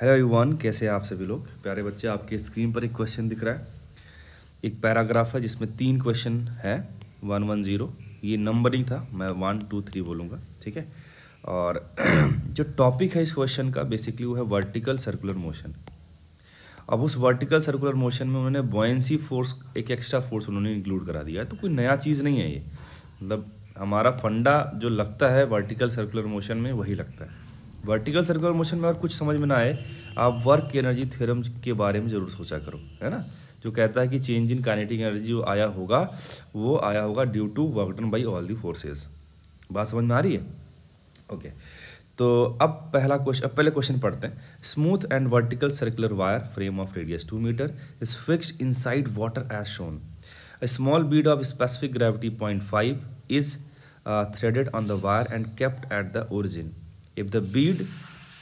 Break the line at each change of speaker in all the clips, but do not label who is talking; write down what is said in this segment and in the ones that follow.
Hello everyone, कैसे हैं आप सभी लोग। प्यारे बच्चे, आपके स्क्रीन पर एक क्वेश्चन दिख रहा है। एक पैराग्राफ है जिसमें 3 क्वेश्चन है। 110 ये नंबरिंग था, मैं 1 2 3 बोलूँगा, ठीक है। और जो टॉपिक है इस क्वेश्चन का बेसिकली वो है वर्टिकल सर्कुलर मोशन। अब उस वर्टिकल सर्कुलर मोशन में उन्होंने बॉयंसी फोर्स, एक एक्स्ट्रा फोर्स उन्होंने इंक्लूड करा दिया है। तो कोई नया चीज़ नहीं है ये, मतलब हमारा फंडा जो लगता है वर्टिकल सर्कुलर मोशन में वही लगता है। वर्टिकल सर्कुलर मोशन में और कुछ समझ में ना आए, आप वर्क एनर्जी थ्योरम के बारे में ज़रूर सोचा करो, है ना। जो कहता है कि चेंज इन काइनेटिक एनर्जी जो आया होगा वो आया होगा due to work done by all the forces. बात समझ में आ रही है? ओके। तो अब पहले क्वेश्चन पढ़ते हैं। Smooth and vertical circular wire frame of radius 2 metre is fixed inside water as shown. A small bead of specific gravity 0.5 is threaded on the wire and kept at the origin. If the bead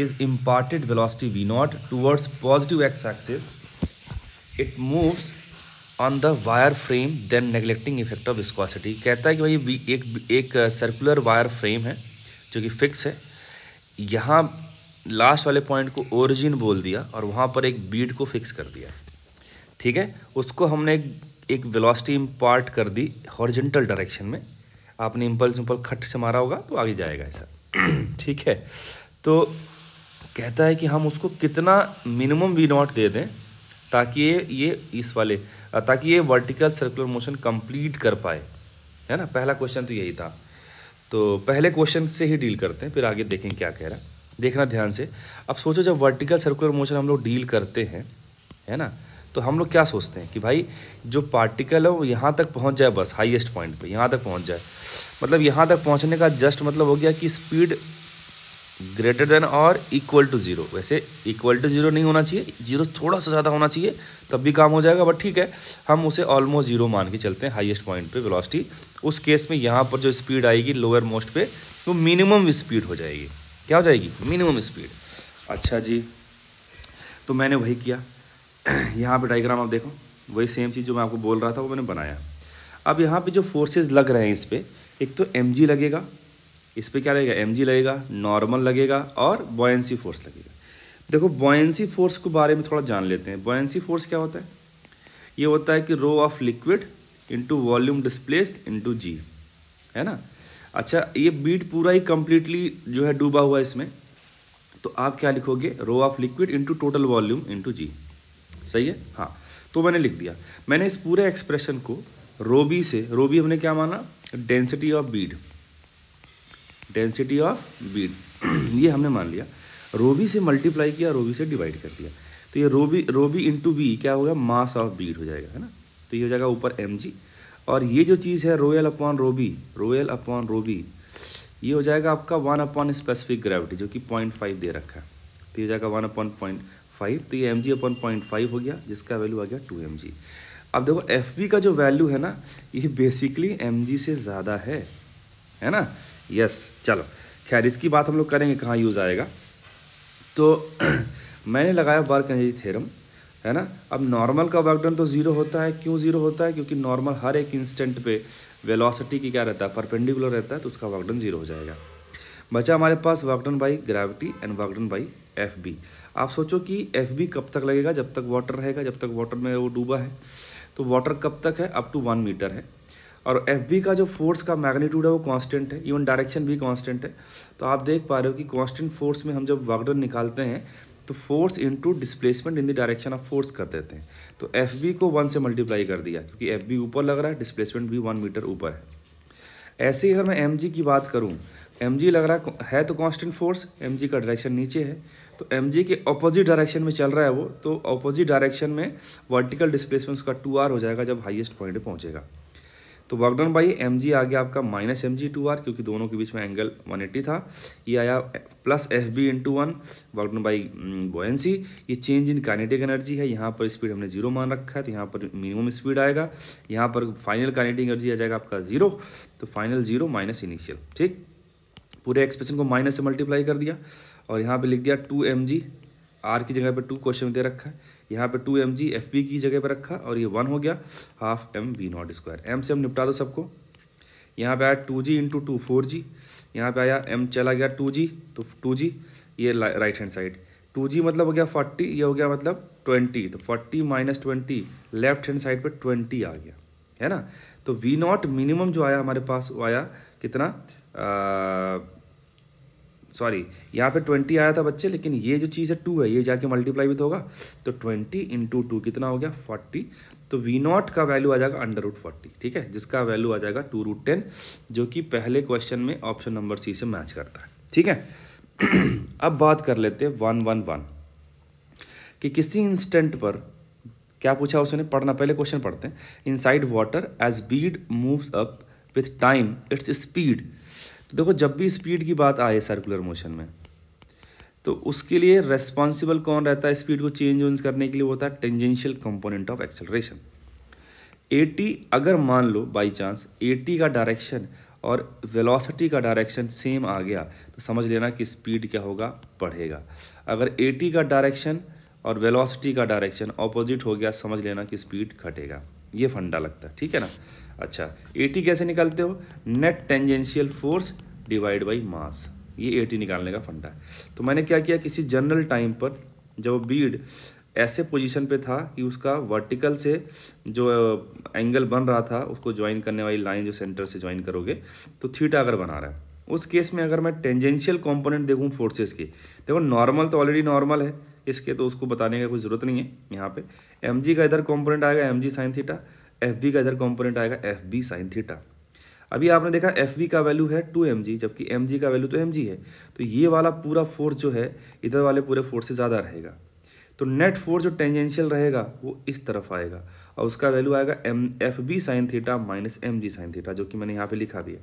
is imparted velocity v0 towards positive x-axis, it moves on the wire frame then neglecting effect of viscosity. कहता है कि भाई एक circular wire frame है जो कि fix है। यहाँ लास्ट वाले पॉइंट को ओरिजिन बोल दिया और वहाँ पर एक बीड को फिक्स कर दिया, ठीक है। उसको हमने एक वेलोसिटी इम्पार्ट कर दी हॉरिजेंटल डायरेक्शन में। आपने इम्पल्स खट से मारा होगा तो आगे जाएगा ऐसा ठीक है। तो कहता है कि हम उसको कितना मिनिमम वी नॉट दे दें ताकि ताकि ये वर्टिकल सर्कुलर मोशन कंप्लीट कर पाए, है ना। पहला क्वेश्चन तो यही था। तो पहले क्वेश्चन से ही डील करते हैं, फिर आगे देखें क्या कह रहा है। देखना ध्यान से। अब सोचो, जब वर्टिकल सर्कुलर मोशन हम लोग डील करते हैं, है ना, तो हम लोग क्या सोचते हैं कि भाई जो पार्टिकल है वो यहाँ तक पहुँच जाए, बस हाईएस्ट पॉइंट पे यहाँ तक पहुँच जाए। मतलब यहाँ तक पहुँचने का जस्ट मतलब हो गया कि स्पीड ग्रेटर देन और इक्वल टू जीरो। वैसे इक्वल टू जीरो नहीं होना चाहिए, जीरो थोड़ा सा ज़्यादा होना चाहिए, तब भी काम हो जाएगा, बट ठीक है, हम उसे ऑलमोस्ट जीरो मान के चलते हैं हाईएस्ट पॉइंट पे वेलोसिटी। उस केस में यहाँ पर जो स्पीड आएगी लोअर मोस्ट पे, वो मिनिमम स्पीड हो जाएगी। क्या हो जाएगी? Minimum speed. अच्छा जी, तो मैंने वही किया। यहाँ पे डायग्राम आप देखो, वही सेम चीज़ जो मैं आपको बोल रहा था वो मैंने बनाया। अब यहाँ पे जो फोर्सेस लग रहे हैं इस पर, एक तो mg लगेगा, इस पर क्या लगेगा? mg लगेगा, नॉर्मल लगेगा और बॉयंसी फोर्स लगेगा। देखो, बॉयंसी फोर्स के बारे में थोड़ा जान लेते हैं। बॉयंसी फोर्स क्या होता है? ये होता है कि rho of liquid into volume displaced into g, है ना। अच्छा, ये बीड पूरा ही कंप्लीटली जो है डूबा हुआ है इसमें, तो आप क्या लिखोगे? Rho of liquid into total volume into g. सही है? हाँ, तो मैंने लिख दिया। मैंने इस पूरे एक्सप्रेशन को रो बी हमने क्या माना? Density of Beed, density of Beed ये हमने मान लिया। रो बी से मल्टीप्लाई किया, रो बी से डिवाइड कर दिया, तो ये रो बी इंटू बी क्या होगा? मास ऑफ बीड हो जाएगा, है ना। तो ये हो जाएगा ऊपर mg, और ये जो चीज़ है रोयल अपॉन रो बी, ये हो जाएगा आपका 1 अपॉन स्पेसिफिक ग्रेविटी जो कि 0.5 दे रखा है। तो ये हो जाएगा 1 अपॉन 0.5, तो ये mg अपॉन 0.5 हो गया, जिसका वैल्यू आ गया 2mg। अब देखो fv का जो वैल्यू है ना, ये बेसिकली mg से ज़्यादा है ना। यस, चलो खैर, इसकी बात हम लोग करेंगे कहाँ यूज़ आएगा। तो मैंने लगाया वर्क एनर्जी थ्योरम, है ना। अब नॉर्मल का वर्क डन तो जीरो होता है। क्यों जीरो होता है? क्योंकि नॉर्मल हर एक इंस्टेंट पे वेलोसिटी की क्या रहता है? परपेंडिकुलर रहता है, तो उसका वर्क डन जीरो हो जाएगा। बचा हमारे पास work done by gravity and work done by F B. आप सोचो कि एफ बी कब तक लगेगा? जब तक वाटर रहेगा, जब तक वाटर में वो डूबा है। तो वाटर कब तक है? अप टू 1 मीटर है। और एफ बी का जो फोर्स का मैग्नीट्यूड है वो कांस्टेंट है, इवन डायरेक्शन भी कांस्टेंट है। तो आप देख पा रहे हो कि कांस्टेंट फोर्स में हम जब वर्क डन निकालते हैं तो force into displacement in the direction of force कर देते हैं। तो एफ बी को 1 से मल्टीप्लाई कर दिया, क्योंकि एफ बी ऊपर लग रहा है, डिस्प्लेसमेंट भी 1 मीटर ऊपर है। ऐसे ही अगर मैं एम जी की बात करूँ, एम जी लग रहा है तो कांस्टेंट फोर्स, एम जी का डायरेक्शन नीचे है, तो एम जी के ऑपोजिट डायरेक्शन में चल रहा है वो, तो ऑपोजिट डायरेक्शन में वर्टिकल डिस्प्लेसमेंट उसका 2r हो जाएगा जब हाईएस्ट पॉइंट पे पहुंचेगा। तो work done by m g आ गया आपका माइनस mg 2r, क्योंकि दोनों के बीच में एंगल 180 था। ये आया plus F B into 1 work done by buoyancy. ये चेंज इन काइनेटिक एनर्जी है, यहाँ पर स्पीड हमने जीरो मान रखा है, तो यहाँ पर मिनिमम स्पीड आएगा। यहाँ पर फाइनल काइनेटिक एनर्जी आ जाएगा आपका जीरो, तो फाइनल जीरो माइनस इनिशियल। ठीक, पूरे एक्सप्रेशन को माइनस से मल्टीप्लाई कर दिया और यहाँ पर लिख दिया 2mg, r की जगह पर 2 क्वेश्चन में दे रखा है, यहाँ पे 2mg एफ बी की जगह पर रखा और ये 1 हो गया, half m v not square. m से हम निपटा दो सबको। यहाँ पे आया 2g इंटू 4g, यहाँ पे आया m चला गया 2g, तो 2g ये राइट हैंड साइड, 2g मतलब हो गया 40, ये हो गया मतलब 20, तो 40 माइनस 20 लेफ्ट हैंड साइड पे 20 आ गया, है ना। तो वी नॉट मिनिमम जो आया हमारे पास वो आया कितना, सॉरी यहाँ पे 20 आया था बच्चे, लेकिन ये जो चीज़ है 2 है, ये जाके मल्टीप्लाई भी तो होगा, तो 20 इंटू 2 कितना हो गया 40, तो वी नॉट का वैल्यू आ जाएगा √40, ठीक है, जिसका वैल्यू आ जाएगा 2√10, जो कि पहले क्वेश्चन में ऑप्शन नंबर सी से मैच करता है, ठीक है। अब बात कर लेते हैं 111 कि किसी इंस्टेंट पर क्या पूछा उसने, पढ़ना, पहले क्वेश्चन पढ़ते हैं। Inside water as bead moves up with time its speed, तो देखो जब भी स्पीड की बात आए सर्कुलर मोशन में, तो उसके लिए रेस्पॉन्सिबल कौन रहता है स्पीड को चेंज करने के लिए, होता है tangential component of acceleration. AT अगर मान लो बाई चांस AT का डायरेक्शन और वेलोसिटी का डायरेक्शन सेम आ गया, तो समझ लेना कि स्पीड क्या होगा, बढ़ेगा। अगर AT का डायरेक्शन और वेलोसिटी का डायरेक्शन ऑपोजिट हो गया, समझ लेना कि स्पीड घटेगा। ये फंडा लगता है, ठीक है ना। अच्छा, AT कैसे निकालते हो, net tangential force divide by mass, ये AT निकालने का फंडा है। तो मैंने क्या किया, किसी जनरल टाइम पर जब बीड ऐसे पोजीशन पे था कि उसका वर्टिकल से जो एंगल बन रहा था उसको ज्वाइन करने वाली लाइन जो सेंटर से ज्वाइन करोगे, तो थीटा अगर बना रहा है, उस केस में अगर मैं टेंजेंशियल कंपोनेंट देखूँ फोर्सेस की, देखो नॉर्मल तो ऑलरेडी नॉर्मल है इसके, तो उसको बताने का कोई ज़रूरत नहीं है। यहाँ पे mg का इधर कंपोनेंट आएगा mg साइन थीटा, fb का इधर कंपोनेंट आएगा fb साइन थीटा। अभी आपने देखा fb का वैल्यू है 2mg, जबकि mg का वैल्यू तो mg है, तो ये वाला पूरा फोर्स जो है इधर वाले पूरे फोर्स से ज़्यादा रहेगा, तो नेट फोर्स जो टेंजेंशियल रहेगा वो इस तरफ आएगा और उसका वैल्यू आएगा fb sine theta minus mg sine theta, जो कि मैंने यहाँ पे लिखा भी है।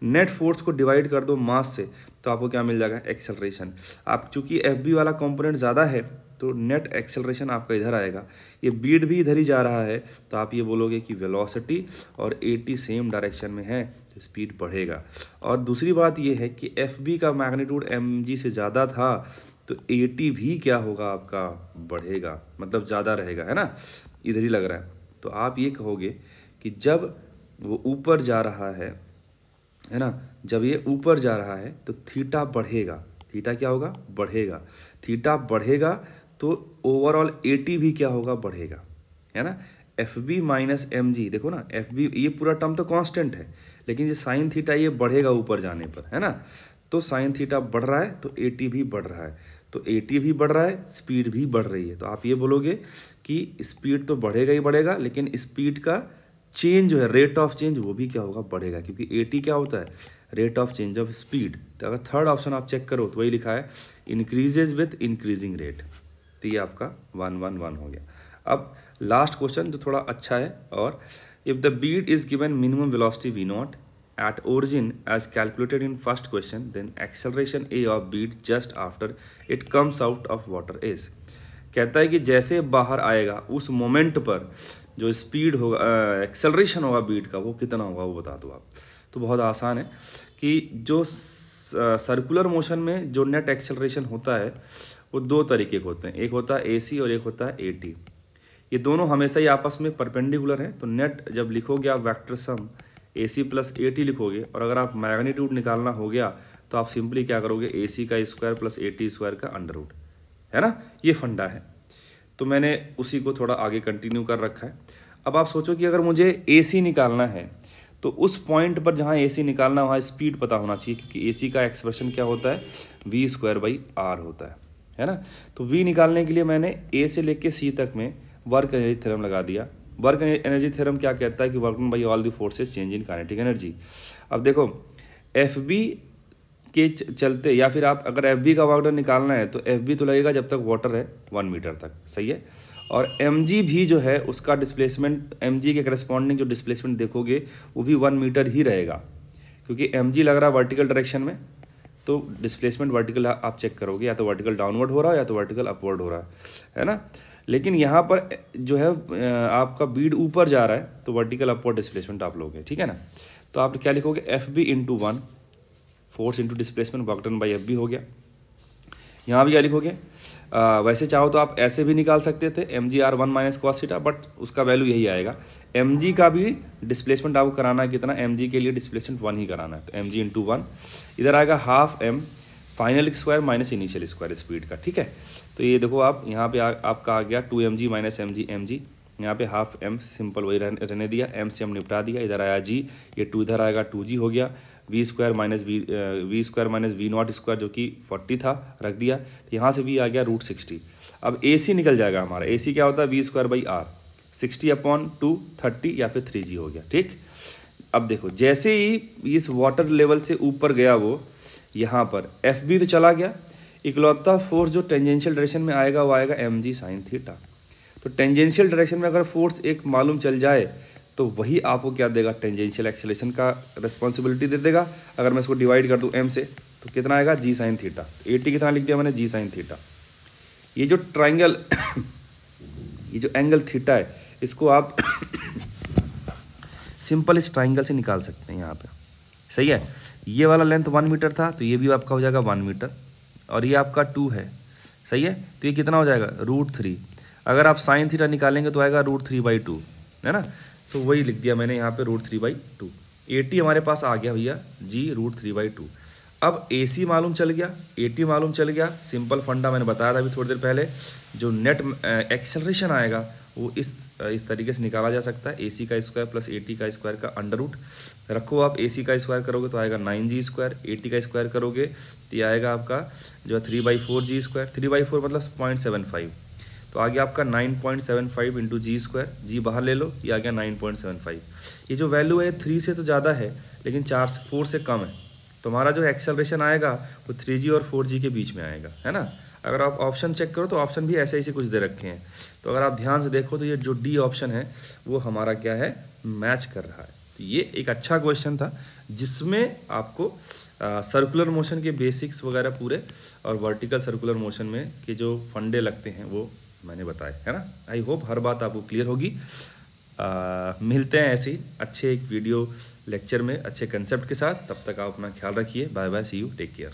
नेट फोर्स को डिवाइड कर दो मास से, तो आपको क्या मिल जाएगा, एक्सेलरेशन। आप चूंकि fb वाला कंपोनेंट ज़्यादा है तो नेट एक्सेलरेशन आपका इधर आएगा, ये बीड भी इधर ही जा रहा है, तो आप ये बोलोगे कि वेलोसिटी और AT सेम डायरेक्शन में है, तो स्पीड बढ़ेगा। और दूसरी बात ये है कि fb का मैग्नीट्यूड mg से ज़्यादा था, तो AT भी क्या होगा आपका, बढ़ेगा, मतलब ज़्यादा रहेगा, है ना, इधर ही लग रहा है। तो आप ये कहोगे कि जब वो ऊपर जा रहा है ना, जब ये ऊपर जा रहा है तो थीटा बढ़ेगा, थीटा क्या होगा, बढ़ेगा, थीटा बढ़ेगा तो ओवरऑल AT भी क्या होगा, बढ़ेगा, है ना। FB माइनस mg, देखो ना FB ये पूरा टर्म तो कांस्टेंट है, लेकिन ये साइन थीटा ये बढ़ेगा ऊपर जाने पर, है ना, तो साइन थीटा बढ़ रहा है तो AT भी बढ़ रहा है, तो AT भी बढ़ रहा है, स्पीड भी बढ़ रही है। तो आप ये बोलोगे कि स्पीड तो बढ़ेगा ही बढ़ेगा, लेकिन स्पीड का चेंज जो है, रेट ऑफ चेंज, वो भी क्या होगा, बढ़ेगा, क्योंकि AT क्या होता है, rate of change of speed. तो अगर थर्ड ऑप्शन आप चेक करो तो वही लिखा है, इंक्रीजेज विथ इंक्रीजिंग रेट, तो ये आपका 111 हो गया। अब लास्ट क्वेश्चन जो थोड़ा अच्छा है, और if the Beed is given minimum velocity v not at origin as calculated in first question, then acceleration a of bead just after it comes out of water is, कहता है कि जैसे बाहर आएगा उस मोमेंट पर जो स्पीड होगा, एक्सेलरेशन होगा बीड का, वो कितना होगा, वो बता दो आप। तो बहुत आसान है कि जो सर्कुलर मोशन में जो नेट एक्सेलरेशन होता है वो दो तरीके के होते हैं, एक होता है AC और एक होता है AT। ये दोनों हमेशा ही आपस में परपेंडिकुलर हैं, तो नेट जब लिखोगे आप vector sum AC plus AT लिखोगे, और अगर आप मैग्नीट्यूड निकालना हो गया तो आप सिंपली क्या करोगे, AC का स्क्वायर प्लस AT स्क्वायर का अंडर रूट, है ना, ये फंडा है। तो मैंने उसी को थोड़ा आगे कंटिन्यू कर रखा है। अब आप सोचो कि अगर मुझे AC निकालना है तो उस पॉइंट पर जहाँ AC निकालना वहाँ स्पीड पता होना चाहिए, क्योंकि AC का एक्सप्रेशन क्या होता है, v²/r होता है ना। तो v निकालने के लिए मैंने A से लेके C तक में वर्क एनर्जी थ्योरम लगा दिया। वर्क एनर्जी थ्योरम क्या कहता है कि work done by all the forces change in kinetic energy. अब देखो FB के चलते, या फिर आप अगर FB का वर्क डन निकालना है तो FB तो लगेगा जब तक वाटर है 1 मीटर तक, सही है। और mg भी जो है उसका डिस्प्लेसमेंट, mg के करस्पॉन्डिंग जो डिस्प्लेसमेंट देखोगे वो भी 1 मीटर ही रहेगा, क्योंकि mg लग रहा है वर्टिकल डायरेक्शन में, तो डिस्प्लेसमेंट वर्टिकल आप चेक करोगे, या तो वर्टिकल डाउनवर्ड हो रहा है या तो वर्टिकल अपवर्ड हो रहा है ना। लेकिन यहाँ पर जो है आपका बीड ऊपर जा रहा है तो वर्टिकल अपवर्ड डिस्प्लेसमेंट आप लोगे, ठीक है ना। तो आप क्या लिखोगे, FB into 1 force into displacement work done by FB हो गया। यहाँ भी क्या लिखोगे, वैसे चाहो तो आप ऐसे भी निकाल सकते थे mgr1 minus cos theta, but उसका वैल्यू यही आएगा। mg का भी डिस्प्लेसमेंट आपको कराना है कितना, mg के लिए डिस्प्लेसमेंट 1 ही कराना है, तो mg इंटू 1 इधर आएगा half m final square minus initial square speed का, ठीक है। तो ये देखो आप यहाँ पे आपका आ गया 2mg माइनस mg, यहाँ पे हाफ m सिंपल वही रहने दिया, m से हम निपटा दिया, इधर आया g, ये 2 इधर आएगा 2g हो गया, V square minus V naught square जो कि 40 था रख दिया, तो यहाँ से भी आ गया √60। अब AC निकल जाएगा हमारा, AC क्या होता है वी स्क्वायर बाई आर, 60/2 30 या फिर 3g हो गया, ठीक। अब देखो जैसे ही इस वाटर लेवल से ऊपर गया वो यहाँ पर FB तो चला गया, इकलौता फोर्स जो टेंजेंशियल डायरेक्शन में आएगा वो आएगा mg साइन थीटा। तो टेंजेंशियल डायरेक्शन में अगर फोर्स एक मालूम चल जाए तो वही आपको क्या देगा, टेंजेंशियल एक्सेलरेशन का रिस्पॉन्सिबिलिटी दे देगा। अगर मैं इसको डिवाइड कर दूँ m से तो कितना आएगा g साइन थीटा, 80 कितना लिख दिया मैंने g साइन थीटा। ये जो ट्राइंगल ये जो एंगल थीटा है इसको आप सिंपल इस ट्राइंगल से निकाल सकते हैं यहाँ पे, सही है। ये वाला लेंथ 1 मीटर था तो ये भी आपका हो जाएगा 1 मीटर, और ये आपका 2 है, सही है। तो ये कितना हो जाएगा √3। अगर आप साइन थीटा निकालेंगे तो आएगा √3/2, है ना। तो वही लिख दिया मैंने यहाँ पे √3/2। 80 हमारे पास आ गया भैया g √3/2। अब AC मालूम चल गया, 80 मालूम चल गया, सिंपल फंडा मैंने बताया था अभी थोड़ी देर पहले, जो नेट एक्सेलरेशन आएगा वो इस तरीके से निकाला जा सकता है, AC का स्क्वायर प्लस 80 का स्क्वायर का अंडर रूट रखो। आप AC का स्क्वायर करोगे तो आएगा 9g स्क्वायर, 80 का स्क्वायर करोगे तो ये आएगा आपका जो है 3/4g स्क्वायर, 3/4 मतलब 0.75, तो आ गया आपका 9.75 इंटू जी स्क्वायर, जी बाहर ले लो, ये आ गया 9.75। ये जो वैल्यू है 3 से तो ज़्यादा है लेकिन 4 से कम है, तो हमारा जो एक्सेलरेशन आएगा वो 3g और 4g के बीच में आएगा, है ना। अगर आप ऑप्शन चेक करो तो ऑप्शन भी ऐसे ही कुछ दे रखे हैं, तो अगर आप ध्यान से देखो तो ये जो डी ऑप्शन है वो हमारा क्या है, मैच कर रहा है। तो ये एक अच्छा क्वेश्चन था जिसमें आपको सर्कुलर मोशन के बेसिक्स वगैरह पूरे और वर्टिकल सर्कुलर मोशन में के जो फंडे लगते हैं वो मैंने बताए, है ना। आई होप हर बात आपको क्लियर होगी। मिलते हैं ऐसे ही अच्छे एक वीडियो लेक्चर में अच्छे कंसेप्ट के साथ, तब तक आप अपना ख्याल रखिए। Bye bye, see you, take care.